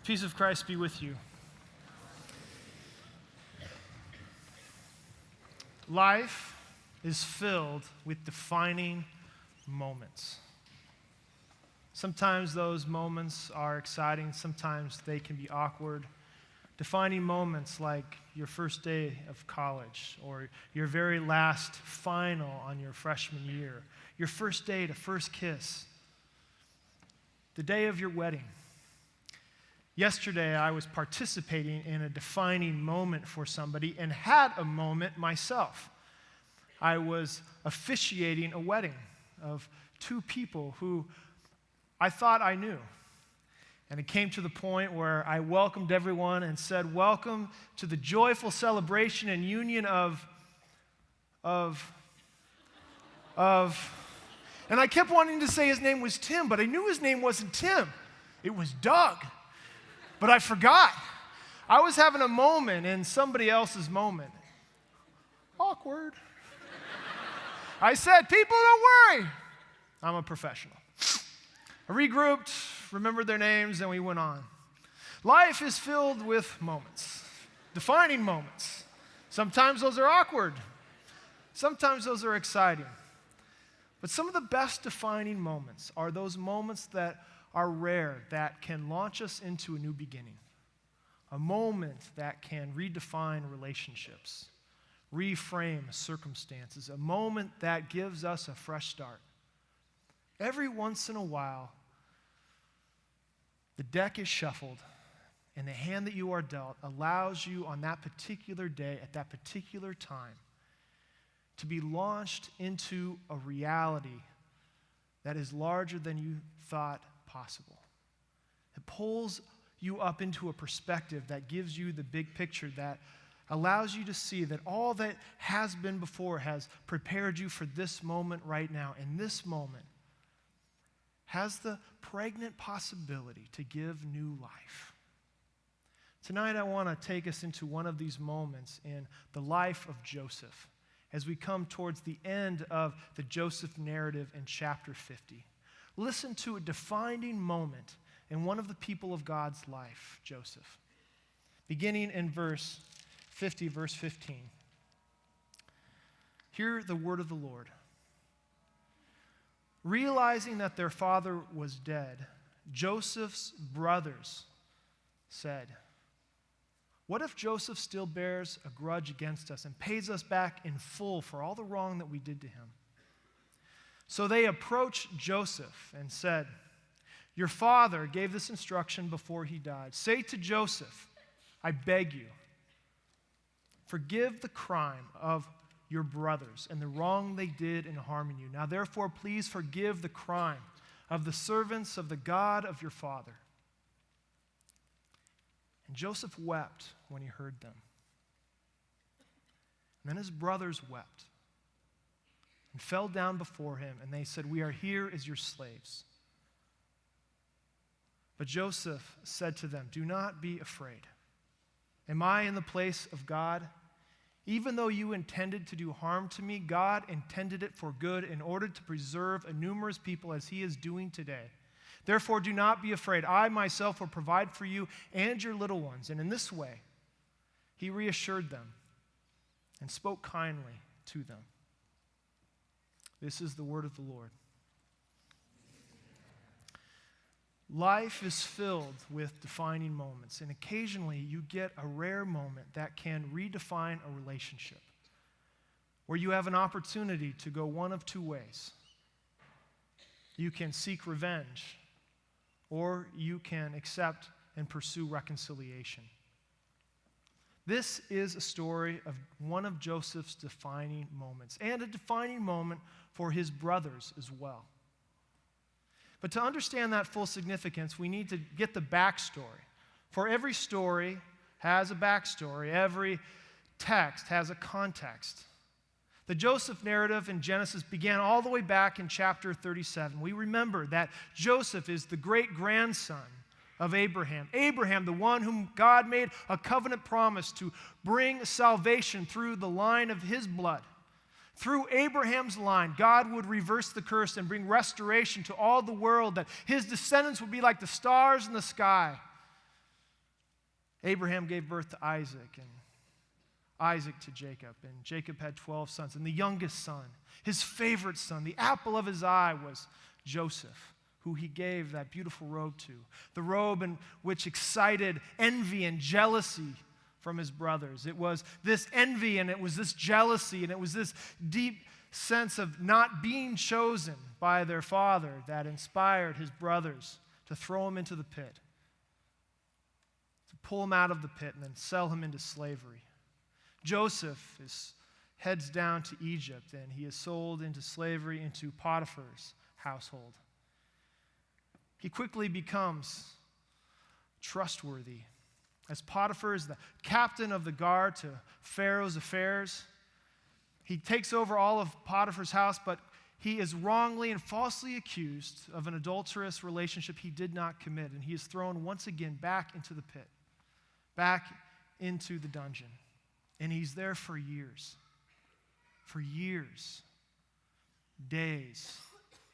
Peace of Christ be with you. Life is filled with defining moments. Sometimes those moments are exciting, sometimes they can be awkward. Defining moments like your first day of college, or your very last final on your freshman year, your first date, a first kiss, the day of your wedding. Yesterday, I was participating in a defining moment for somebody and had a moment myself. I was officiating a wedding of two people who I thought I knew. And it came to the point where I welcomed everyone and said, "Welcome to the joyful celebration and union of," and I kept wanting to say his name was Tim, but I knew his name wasn't Tim. It was Doug. But I forgot. I was having a moment in somebody else's moment. Awkward. I said, "People, don't worry. I'm a professional." I regrouped, remembered their names, and we went on. Life is filled with moments, defining moments. Sometimes those are awkward. Sometimes those are exciting. But some of the best defining moments are those moments that are rare, that can launch us into a new beginning. A moment that can redefine relationships, reframe circumstances, a moment that gives us a fresh start. Every once in a while, the deck is shuffled, and the hand that you are dealt allows you on that particular day, at that particular time, to be launched into a reality that is larger than you thought possible. It pulls you up into a perspective that gives you the big picture, that allows you to see that all that has been before has prepared you for this moment right now. And this moment has the pregnant possibility to give new life. Tonight I want to take us into one of these moments in the life of Joseph as we come towards the end of the Joseph narrative in chapter 50. Listen to a defining moment in one of the people of God's life, Joseph. Beginning in verse 50, verse 15. Hear the word of the Lord. Realizing that their father was dead, Joseph's brothers said, "What if Joseph still bears a grudge against us and pays us back in full for all the wrong that we did to him?" So they approached Joseph and said, "Your father gave this instruction before he died. Say to Joseph, I beg you, forgive the crime of your brothers and the wrong they did in harming you. Now therefore, please forgive the crime of the servants of the God of your father." And Joseph wept when he heard them. And then his brothers wept and fell down before him, and they said, "We are here as your slaves." But Joseph said to them, "Do not be afraid. Am I in the place of God? Even though you intended to do harm to me, God intended it for good in order to preserve a numerous people as he is doing today. Therefore, do not be afraid. I myself will provide for you and your little ones." And in this way, he reassured them and spoke kindly to them. This is the word of the Lord. Life is filled with defining moments, and occasionally you get a rare moment that can redefine a relationship, where you have an opportunity to go one of two ways. You can seek revenge, or you can accept and pursue reconciliation. This is a story of one of Joseph's defining moments, and a defining moment for his brothers as well. But to understand that full significance, we need to get the backstory. For every story has a backstory. Every text has a context. The Joseph narrative in Genesis began all the way back in chapter 37. We remember that Joseph is the great-grandson of Abraham. Abraham, the one whom God made a covenant promise to bring salvation through the line of his blood. Through Abraham's line, God would reverse the curse and bring restoration to all the world, that his descendants would be like the stars in the sky. Abraham gave birth to Isaac, and Isaac to Jacob, and Jacob had 12 sons. And the youngest son, his favorite son, the apple of his eye, was Joseph, who he gave that beautiful robe to, the robe in which excited envy and jealousy from his brothers. It was this envy, and it was this jealousy, and it was this deep sense of not being chosen by their father that inspired his brothers to throw him into the pit, to pull him out of the pit and then sell him into slavery. Joseph heads down to Egypt, and he is sold into slavery into Potiphar's household. He quickly becomes trustworthy. As Potiphar is the captain of the guard to Pharaoh's affairs, he takes over all of Potiphar's house, but he is wrongly and falsely accused of an adulterous relationship he did not commit, and he is thrown once again back into the pit, back into the dungeon. And he's there for years, days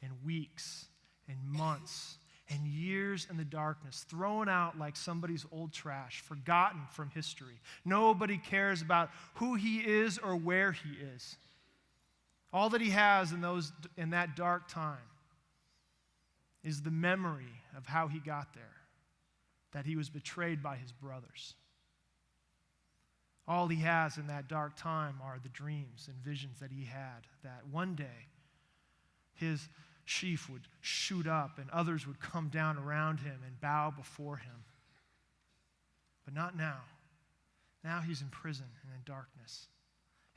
and weeks and months and years in the darkness, thrown out like somebody's old trash, forgotten from history. Nobody cares about who he is or where he is. All that he has in that dark time is the memory of how he got there, that he was betrayed by his brothers. All he has in that dark time are the dreams and visions that he had, that one day his sheaf would shoot up and others would come down around him and bow before him. But not now. Now he's in prison and in darkness.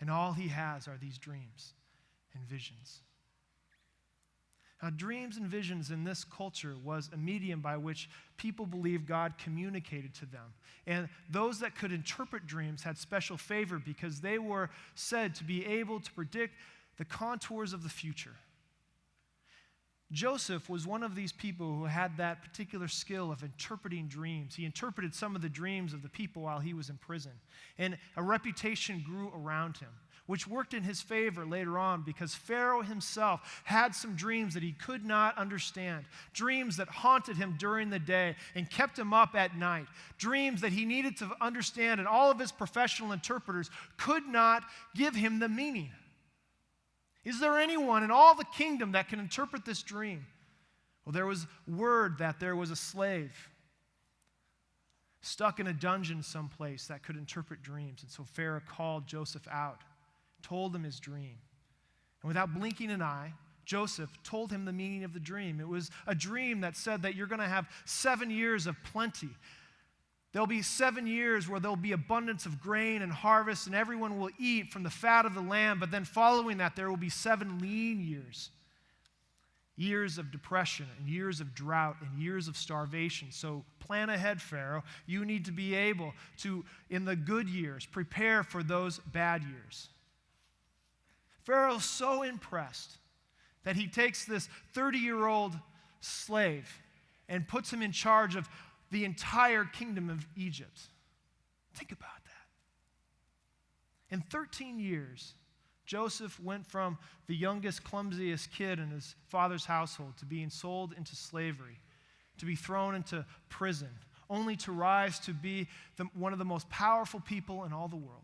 And all he has are these dreams and visions. Now, dreams and visions in this culture was a medium by which people believed God communicated to them. And those that could interpret dreams had special favor because they were said to be able to predict the contours of the future. Joseph was one of these people who had that particular skill of interpreting dreams. He interpreted some of the dreams of the people while he was in prison. And a reputation grew around him, which worked in his favor later on because Pharaoh himself had some dreams that he could not understand, dreams that haunted him during the day and kept him up at night, dreams that he needed to understand, and all of his professional interpreters could not give him the meaning. Is there anyone in all the kingdom that can interpret this dream? Well, there was word that there was a slave stuck in a dungeon someplace that could interpret dreams. And so Pharaoh called Joseph out, told him his dream. And without blinking an eye, Joseph told him the meaning of the dream. It was a dream that said that you're going to have 7 years of plenty. There'll be 7 years where there'll be abundance of grain and harvest, and everyone will eat from the fat of the land. But then following that, there will be 7 lean years. Years of depression and years of drought and years of starvation. So plan ahead, Pharaoh. You need to be able to, in the good years, prepare for those bad years. Pharaoh's so impressed that he takes this 30-year-old slave and puts him in charge of the entire kingdom of Egypt. Think about that. In 13 years, Joseph went from the youngest, clumsiest kid in his father's household to being sold into slavery, to be thrown into prison, only to rise to be one of the most powerful people in all the world.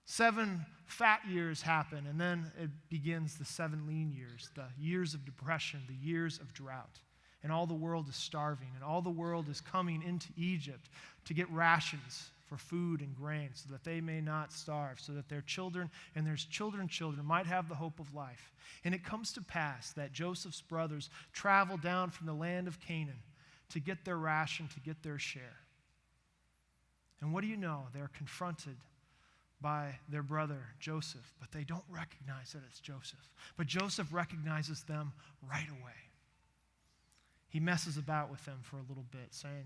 7 fat years happen, and then it begins the 7 lean years, the years of depression, the years of drought. And all the world is starving, and all the world is coming into Egypt to get rations for food and grain so that they may not starve, so that their children and their children's children might have the hope of life. And it comes to pass that Joseph's brothers travel down from the land of Canaan to get their ration, to get their share. And what do you know? They're confronted by their brother Joseph, but they don't recognize that it's Joseph. But Joseph recognizes them right away. He messes about with them for a little bit, saying,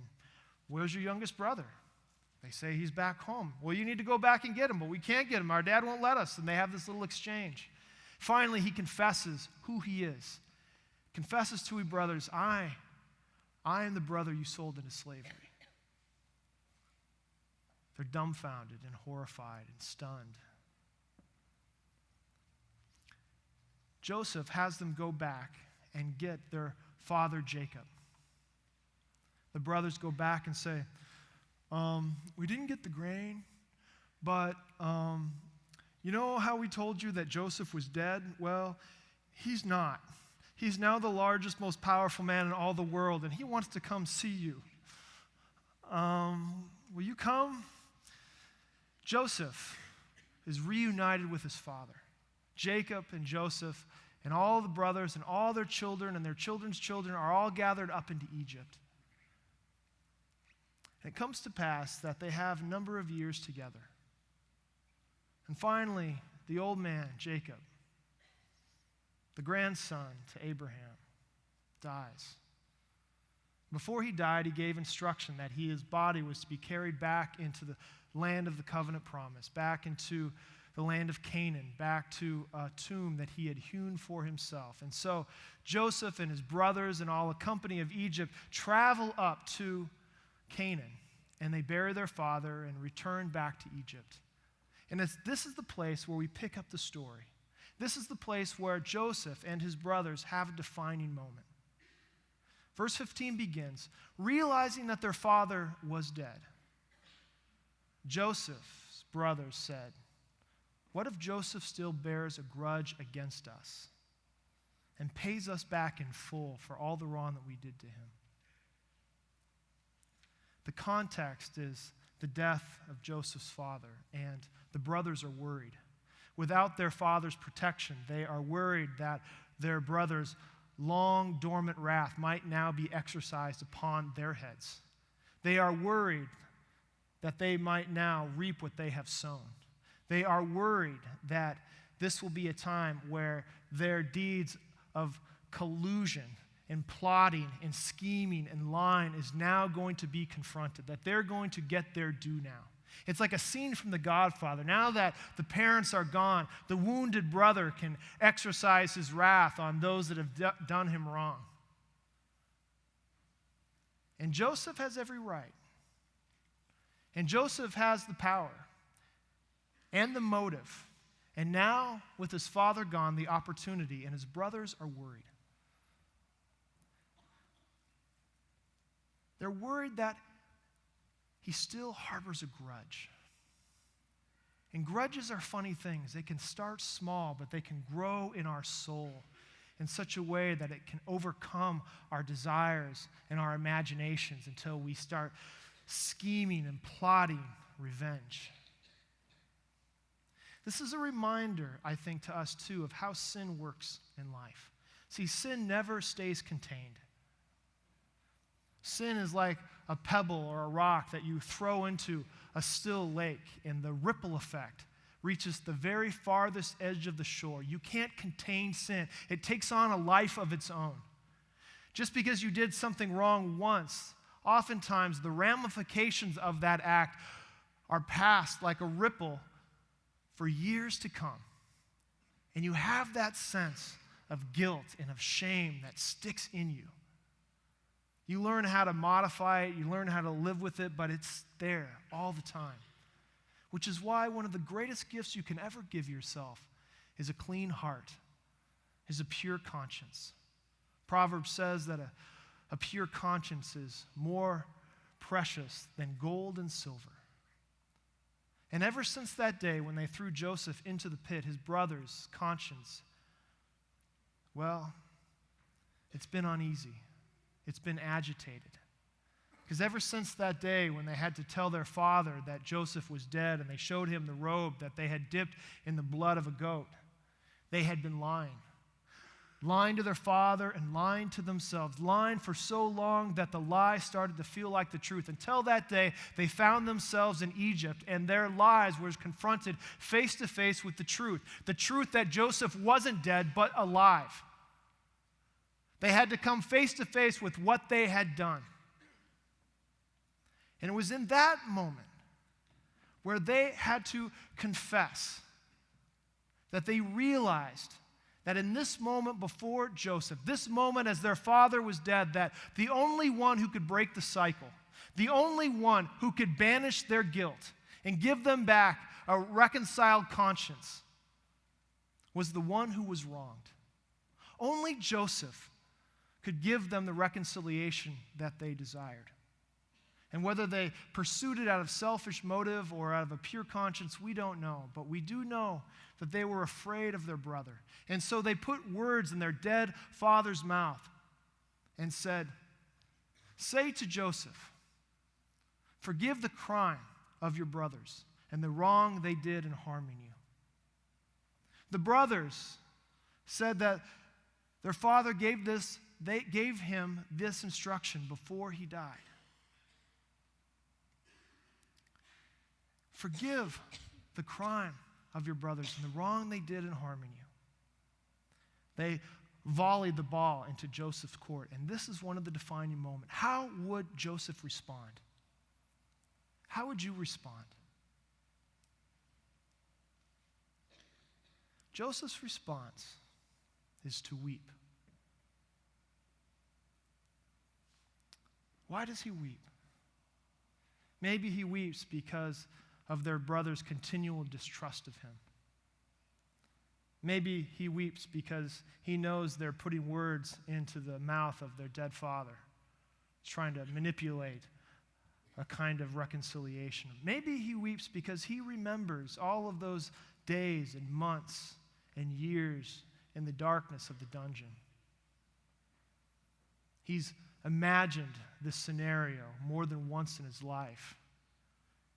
"Where's your youngest brother?" They say he's back home. "Well, you need to go back and get him, but we can't get him. Our dad won't let us." And they have this little exchange. Finally, he confesses who he is. Confesses to his brothers, I am the brother you sold into slavery. They're dumbfounded and horrified and stunned. Joseph has them go back and get their father Jacob. The brothers go back and say, we didn't get the grain, but you know how we told you that Joseph was dead? Well, he's not. He's now the largest, most powerful man in all the world, and he wants to come see you. Will you come? Joseph is reunited with his father. Jacob and Joseph and all the brothers and all their children and their children's children are all gathered up into Egypt. And it comes to pass that they have a number of years together. And finally, the old man, Jacob, the grandson to Abraham, dies. Before he died, he gave instruction that his body was to be carried back into the land of the covenant promise, back into the land of Canaan, back to a tomb that he had hewn for himself. And so Joseph and his brothers and all the company of Egypt travel up to Canaan, and they bury their father and return back to Egypt. And this is the place where we pick up the story. This is the place where Joseph and his brothers have a defining moment. Verse 15 begins, realizing that their father was dead. Joseph's brothers said, what if Joseph still bears a grudge against us and pays us back in full for all the wrong that we did to him? The context is the death of Joseph's father, and the brothers are worried. Without their father's protection, they are worried that their brother's long dormant wrath might now be exercised upon their heads. They are worried that they might now reap what they have sown. They are worried that this will be a time where their deeds of collusion and plotting and scheming and lying is now going to be confronted, that they're going to get their due now. It's like a scene from The Godfather. Now that the parents are gone, the wounded brother can exercise his wrath on those that have done him wrong. And Joseph has every right. And Joseph has the power and the motive. And now, with his father gone, the opportunity, and his brothers are worried. They're worried that he still harbors a grudge. And grudges are funny things. They can start small, but they can grow in our soul in such a way that it can overcome our desires and our imaginations until we start scheming and plotting revenge. This is a reminder, I think, to us too of how sin works in life. See, sin never stays contained. Sin is like a pebble or a rock that you throw into a still lake, and the ripple effect reaches the very farthest edge of the shore. You can't contain sin. It takes on a life of its own. Just because you did something wrong once, oftentimes the ramifications of that act are passed like a ripple for years to come. And you have that sense of guilt and of shame that sticks in you. You learn how to modify it, you learn how to live with it, but it's there all the time. Which is why one of the greatest gifts you can ever give yourself is a clean heart, is a pure conscience. Proverbs says that a pure conscience is more precious than gold and silver. And ever since that day when they threw Joseph into the pit, his brother's conscience, well, it's been uneasy. It's been agitated. Because ever since that day when they had to tell their father that Joseph was dead and they showed him the robe that they had dipped in the blood of a goat, they had been lying. Lying to their father and lying to themselves. Lying for so long that the lie started to feel like the truth. Until that day, they found themselves in Egypt and their lies were confronted face to face with the truth. The truth that Joseph wasn't dead but alive. They had to come face to face with what they had done. And it was in that moment where they had to confess that they realized that in this moment before Joseph, this moment as their father was dead, that the only one who could break the cycle, the only one who could banish their guilt and give them back a reconciled conscience was the one who was wronged. Only Joseph could give them the reconciliation that they desired. And whether they pursued it out of selfish motive or out of a pure conscience, we don't know. But we do know that they were afraid of their brother. And so they put words in their dead father's mouth and said, "Say to Joseph, forgive the crime of your brothers and the wrong they did in harming you." The brothers said that their father gave him this instruction before he died. Forgive the crime of your brothers and the wrong they did in harming you. They volleyed the ball into Joseph's court, and this is one of the defining moments. How would Joseph respond? How would you respond? Joseph's response is to weep. Why does he weep? Maybe he weeps because of their brother's continual distrust of him. Maybe he weeps because he knows they're putting words into the mouth of their dead father, trying to manipulate a kind of reconciliation. Maybe he weeps because he remembers all of those days and months and years in the darkness of the dungeon. He's imagined this scenario more than once in his life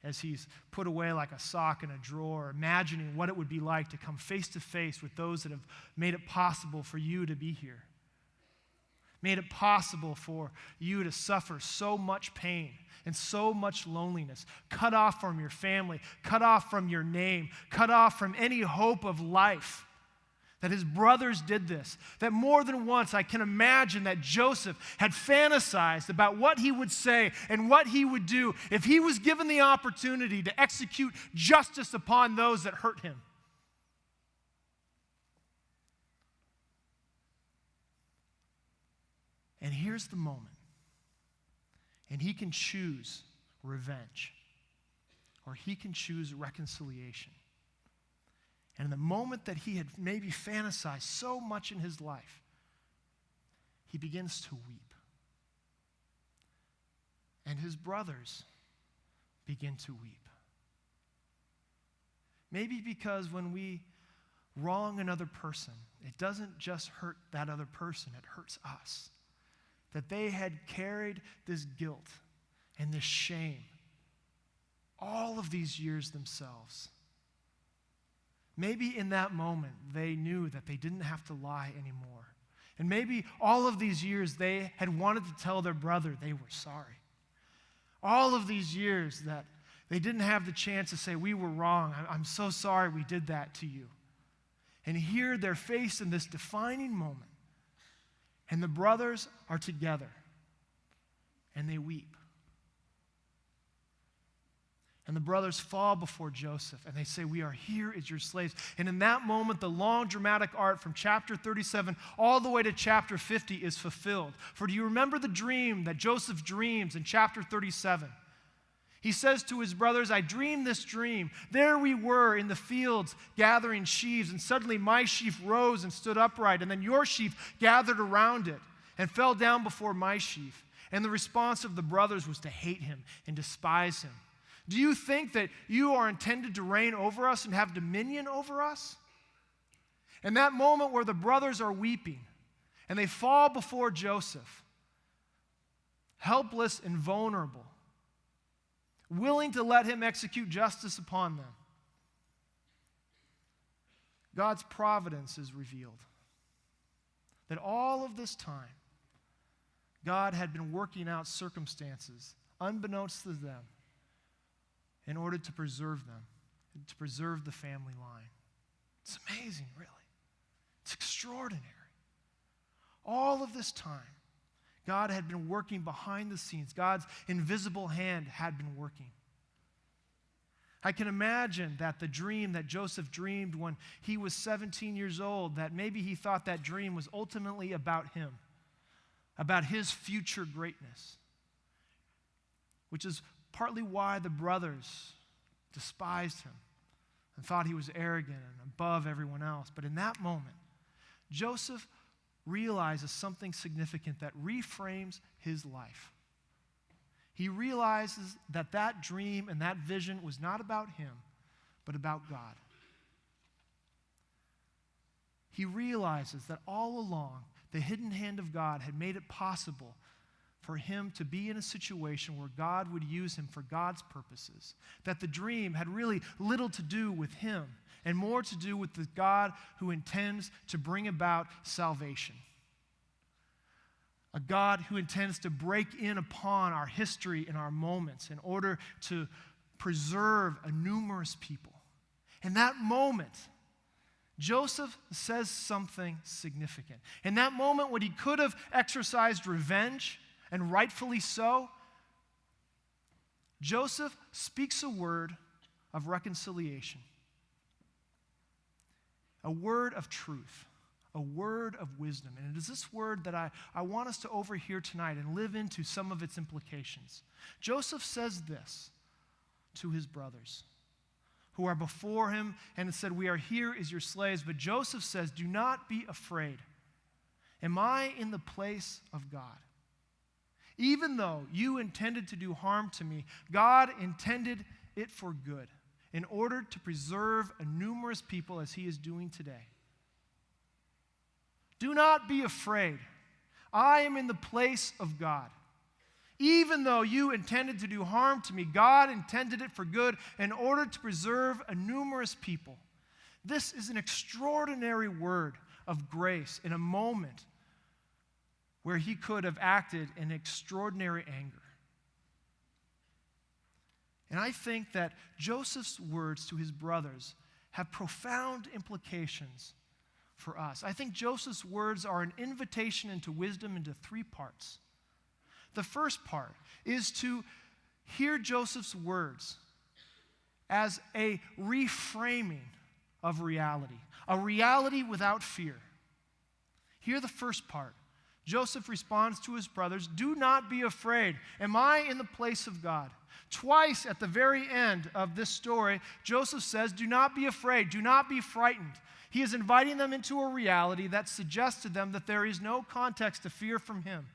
as he's put away like a sock in a drawer, imagining what it would be like to come face to face with those that have made it possible for you to be here, made it possible for you to suffer so much pain and so much loneliness, cut off from your family, cut off from your name, cut off from any hope of life. That his brothers did this, that more than once I can imagine that Joseph had fantasized about what he would say and what he would do if he was given the opportunity to execute justice upon those that hurt him. And here's the moment. And he can choose revenge, or he can choose reconciliation. And in the moment that he had maybe fantasized so much in his life, he begins to weep. And his brothers begin to weep. Maybe because when we wrong another person, it doesn't just hurt that other person, it hurts us. That they had carried this guilt and this shame all of these years themselves. Maybe in that moment, they knew that they didn't have to lie anymore. And maybe all of these years, they had wanted to tell their brother they were sorry. All of these years that they didn't have the chance to say, "We were wrong. I'm so sorry we did that to you." And here they're faced in this defining moment. And the brothers are together. And they weep. And the brothers fall before Joseph, and they say, "We are here as your slaves." And in that moment, the long dramatic arc from chapter 37 all the way to chapter 50 is fulfilled. For do you remember the dream that Joseph dreams in chapter 37? He says to his brothers, "I dreamed this dream. There we were in the fields gathering sheaves, and suddenly my sheaf rose and stood upright, and then your sheaf gathered around it and fell down before my sheaf." And the response of the brothers was to hate him and despise him. Do you think that you are intended to reign over us and have dominion over us? In that moment where the brothers are weeping and they fall before Joseph, helpless and vulnerable, willing to let him execute justice upon them, God's providence is revealed. That all of this time, God had been working out circumstances unbeknownst to them in order to preserve them, and to preserve the family line. It's amazing, really. It's extraordinary. All of this time, God had been working behind the scenes. God's invisible hand had been working. I can imagine that the dream that Joseph dreamed when he was 17 years old, that maybe he thought that dream was ultimately about him, about his future greatness, which is partly why the brothers despised him and thought he was arrogant and above everyone else. But in that moment, Joseph realizes something significant that reframes his life. He realizes that that dream and that vision was not about him, but about God. He realizes that all along, the hidden hand of God had made it possible for him to be in a situation where God would use him for God's purposes. That the dream had really little to do with him and more to do with the God who intends to bring about salvation. A God who intends to break in upon our history and our moments in order to preserve a numerous people. In that moment, Joseph says something significant. In that moment when he could have exercised revenge, and rightfully so, Joseph speaks a word of reconciliation, a word of truth, a word of wisdom. And it is this word that I want us to overhear tonight and live into some of its implications. Joseph says this to his brothers who are before him and said, "We are here as your slaves." But Joseph says, "Do not be afraid. Am I in the place of God? Even though you intended to do harm to me, God intended it for good, in order to preserve a numerous people as he is doing today. Do not be afraid. I am in the place of God. Even though you intended to do harm to me, God intended it for good in order to preserve a numerous people." This is an extraordinary word of grace in a moment where he could have acted in extraordinary anger. And I think that Joseph's words to his brothers have profound implications for us. I think Joseph's words are an invitation into wisdom into three parts. The first part is to hear Joseph's words as a reframing of reality, a reality without fear. Hear the first part. Joseph responds to his brothers, "Do not be afraid. Am I in the place of God?" Twice at the very end of this story, Joseph says, "Do not be afraid. Do not be frightened." He is inviting them into a reality that suggests to them that there is no context to fear from him.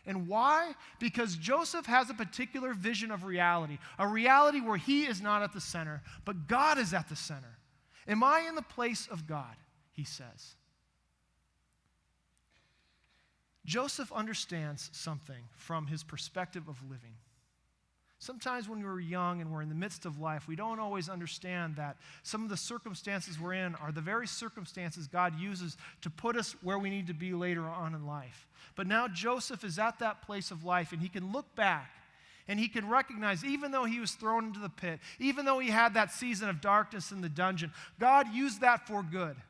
And why? Because Joseph has a particular vision of reality, a reality where he is not at the center, but God is at the center. Am I in the place of God? He says. Joseph understands something from his perspective of living. Sometimes when we're young and we're in the midst of life, we don't always understand that some of the circumstances we're in are the very circumstances God uses to put us where we need to be later on in life. But now Joseph is at that place of life, and he can look back and he can recognize, even though he was thrown into the pit, even though he had that season of darkness in the dungeon, God used that for good.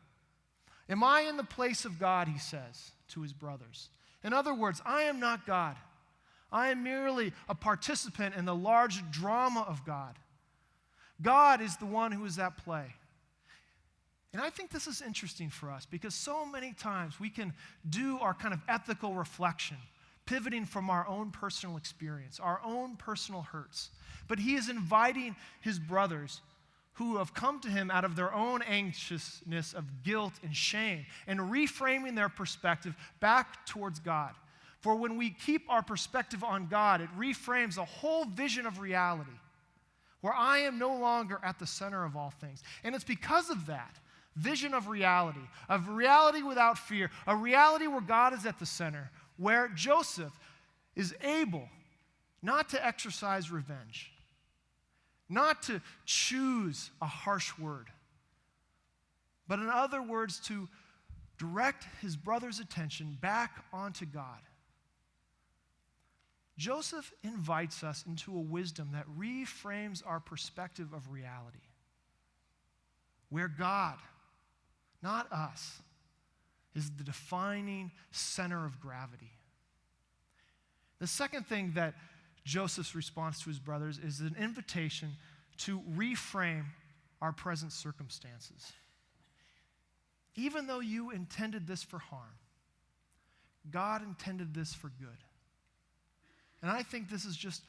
Am I in the place of God, he says to his brothers. In other words, I am not God. I am merely a participant in the large drama of God. God is the one who is at play. And I think this is interesting for us because so many times we can do our kind of ethical reflection, pivoting from our own personal experience, our own personal hurts. But he is inviting his brothers who have come to him out of their own anxiousness of guilt and shame and reframing their perspective back towards God. For when we keep our perspective on God, it reframes a whole vision of reality where I am no longer at the center of all things. And it's because of that vision of reality without fear, a reality where God is at the center, where Joseph is able not to exercise revenge, not to choose a harsh word, but in other words, to direct his brother's attention back onto God. Joseph invites us into a wisdom that reframes our perspective of reality, where God, not us, is the defining center of gravity. The second thing that Joseph's response to his brothers is an invitation to reframe our present circumstances. Even though you intended this for harm, God intended this for good. And I think this is just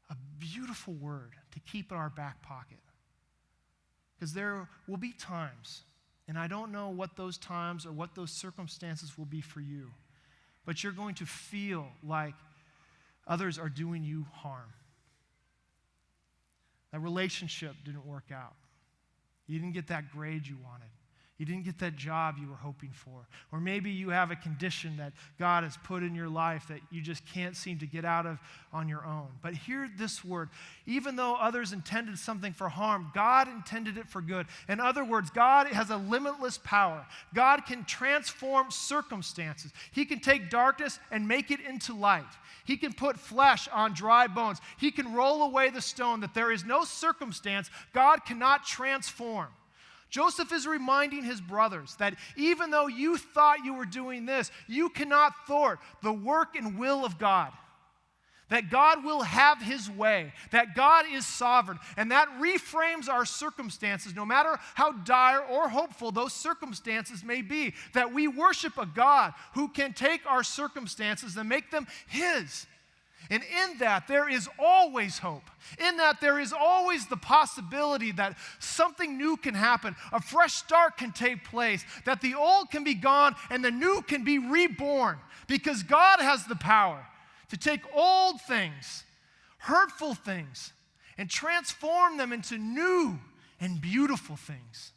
a beautiful word to keep in our back pocket. Because there will be times, and I don't know what those times or what those circumstances will be for you, but you're going to feel like others are doing you harm. That relationship didn't work out. You didn't get that grade you wanted. You didn't get that job you were hoping for. Or maybe you have a condition that God has put in your life that you just can't seem to get out of on your own. But hear this word. Even though others intended something for harm, God intended it for good. In other words, God has a limitless power. God can transform circumstances. He can take darkness and make it into light. He can put flesh on dry bones. He can roll away the stone, that there is no circumstance God cannot transform. Joseph is reminding his brothers that even though you thought you were doing this, you cannot thwart the work and will of God. That God will have his way, that God is sovereign, and that reframes our circumstances, no matter how dire or hopeful those circumstances may be, that we worship a God who can take our circumstances and make them his. And in that, there is always hope. In that, there is always the possibility that something new can happen, a fresh start can take place, that the old can be gone and the new can be reborn, because God has the power to take old things, hurtful things, and transform them into new and beautiful things.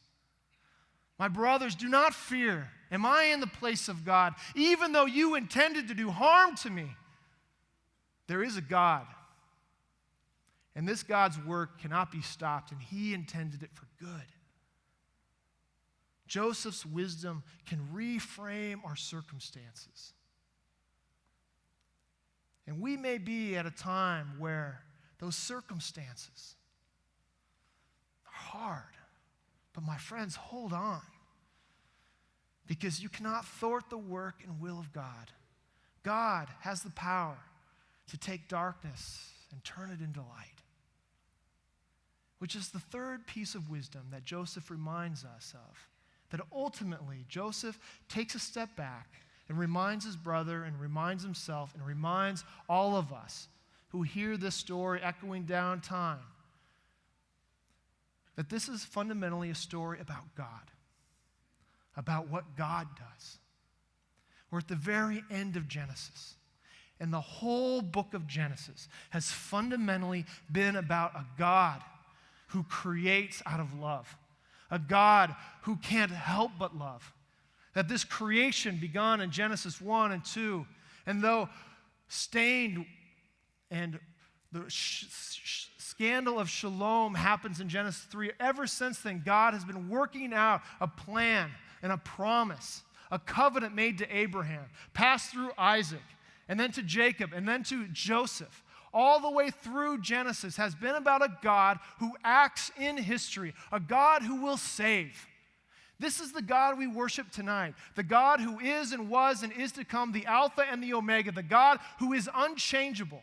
My brothers, do not fear. Am I in the place of God? Even though you intended to do harm to me, there is a God, and this God's work cannot be stopped, and he intended it for good. Joseph's wisdom can reframe our circumstances. And we may be at a time where those circumstances are hard, but my friends, hold on, because you cannot thwart the work and will of God. God has the power to take darkness and turn it into light, which is the third piece of wisdom that Joseph reminds us of, that ultimately Joseph takes a step back and reminds his brother and reminds himself and reminds all of us who hear this story echoing down time that this is fundamentally a story about God, about what God does. We're at the very end of Genesis. And the whole book of Genesis has fundamentally been about a God who creates out of love, a God who can't help but love. That this creation begun in Genesis 1 and 2, and though stained and the scandal of shalom happens in Genesis 3, ever since then, God has been working out a plan and a promise, a covenant made to Abraham, passed through Isaac, and then to Jacob, and then to Joseph. All the way through Genesis has been about a God who acts in history, a God who will save. This is the God we worship tonight, the God who is and was and is to come, the Alpha and the Omega, the God who is unchangeable.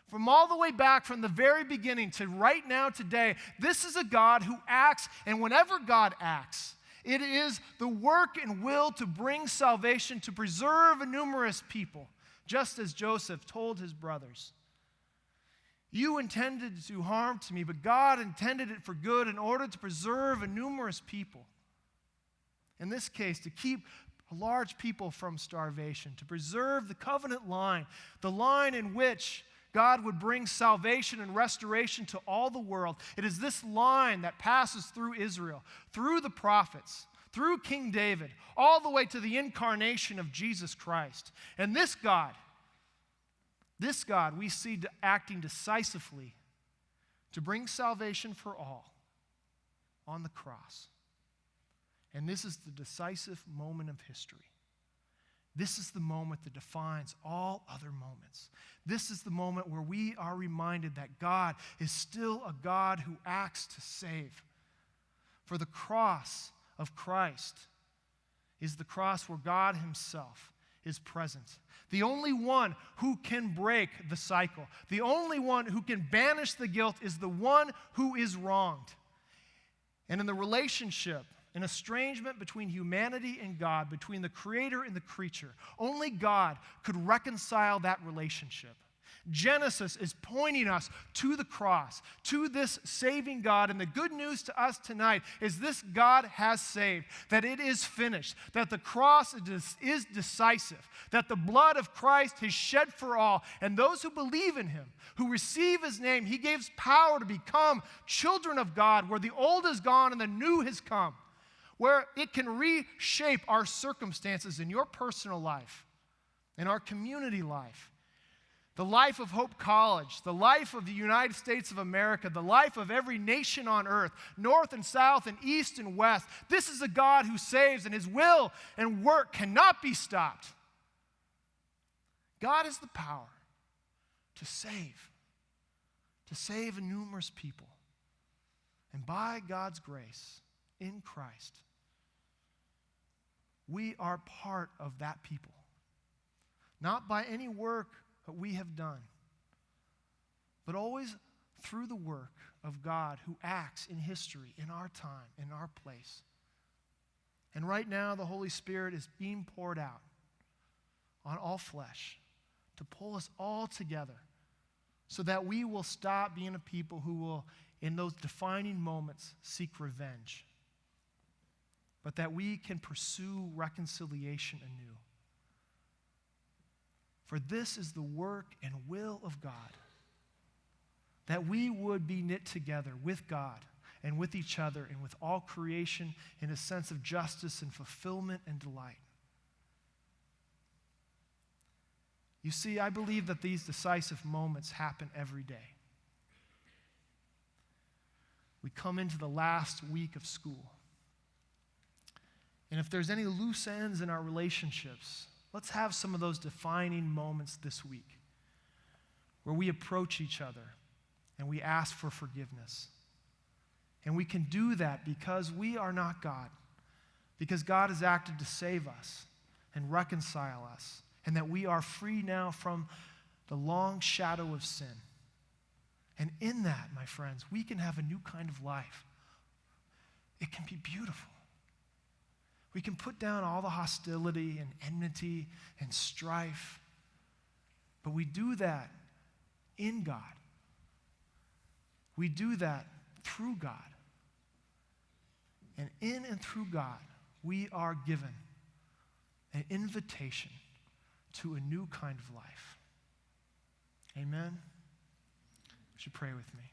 From all the way back from the very beginning to right now today, this is a God who acts, and whenever God acts, it is the work and will to bring salvation, to preserve a numerous people, just as Joseph told his brothers. You intended to do harm to me, but God intended it for good in order to preserve a numerous people. In this case, to keep a large people from starvation, to preserve the covenant line, the line in which God would bring salvation and restoration to all the world. It is this line that passes through Israel, through the prophets, through King David, all the way to the incarnation of Jesus Christ. And this God we see acting decisively to bring salvation for all on the cross. And this is the decisive moment of history. This is the moment that defines all other moments. This is the moment where we are reminded that God is still a God who acts to save. For the cross of Christ is the cross where God himself is present. The only one who can break the cycle, the only one who can banish the guilt is the one who is wronged. And in the relationship, an estrangement between humanity and God, between the creator and the creature, only God could reconcile that relationship. Genesis is pointing us to the cross, to this saving God. And the good news to us tonight is this: God has saved, that it is finished, that the cross is decisive, that the blood of Christ is shed for all. And those who believe in him, who receive his name, he gives power to become children of God, where the old is gone and the new has come, where it can reshape our circumstances in your personal life, in our community life, the life of Hope College, the life of the United States of America, the life of every nation on earth, north and south and east and west. This is a God who saves, and his will and work cannot be stopped. God has the power to save numerous people. And by God's grace in Christ, we are part of that people. Not by any work that we have done, but always through the work of God who acts in history, in our time, in our place. And right now, the Holy Spirit is being poured out on all flesh to pull us all together so that we will stop being a people who will, in those defining moments, seek revenge, but that we can pursue reconciliation anew. For this is the work and will of God, that we would be knit together with God and with each other and with all creation in a sense of justice and fulfillment and delight. You see, I believe that these decisive moments happen every day. We come into the last week of school. And if there's any loose ends in our relationships, let's have some of those defining moments this week where we approach each other and we ask for forgiveness. And we can do that because we are not God, because God has acted to save us and reconcile us, and that we are free now from the long shadow of sin. And in that, my friends, we can have a new kind of life. It can be beautiful. We can put down all the hostility and enmity and strife, but we do that in God. We do that through God. And in and through God, we are given an invitation to a new kind of life. Amen? Would you pray with me?